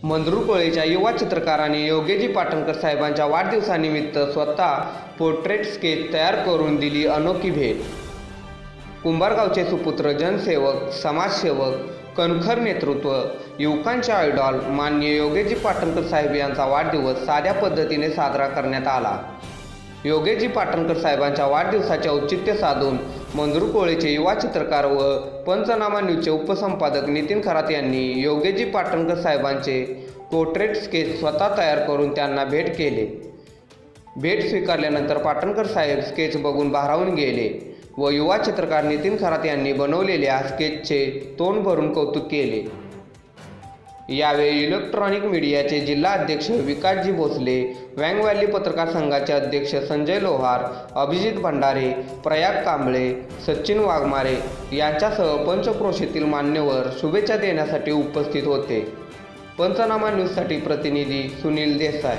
मंदरुळकोळेच्या युवा चित्रकाराने योगेजी पाटणकर साहेबांच्या वाढदिवसानिमित्त स्वतः पोर्ट्रेट स्केच तयार करून दिली अनोखी भेट। कुंभारगावचे सुपुत्र, जनसेवक, समाजसेवक, कणखर नेतृत्व, युवकांचे आयडॉल माननीय योगेजी पाटणकर साहेब यांचा वाढदिवस साध्या पद्धतीने साजरा करण्यात आला। योगेजी पाटणकर साहेबांच्या वाढदिवसाचे औचित्य साधून मंदरुळकोळेचे युवा चित्रकार व पंचनामा न्यूजचे उपसंपादक नितीन खरात यांनी योगेजी पाटणकर साहेबांचे पोर्ट्रेट स्केच स्वतः तयार करून त्यांना भेट केले। भेट स्वीकारल्यानंतर पाटणकर साहेब स्केच बघून भारावून गेले व युवा चित्रकार नितीन खरात यांनी बनवलेल्या स्केचचे तोंड भरून कौतुक केले। यावेळी इलेक्ट्रॉनिक मीडियाचे जिल्हा अध्यक्ष विकासजी भोसले, वँग व्हॅली पत्रकार संघाचे अध्यक्ष संजय लोहार, अभिजित भंडारे, प्रयाग कांबळे, सचिन वाघमारे यांच्यासह पंचक्रोशीतील मान्यवर शुभेच्छा देण्यासाठी उपस्थित होते। पंचनामा न्यूजसाठी प्रतिनिधी सुनील देसाई।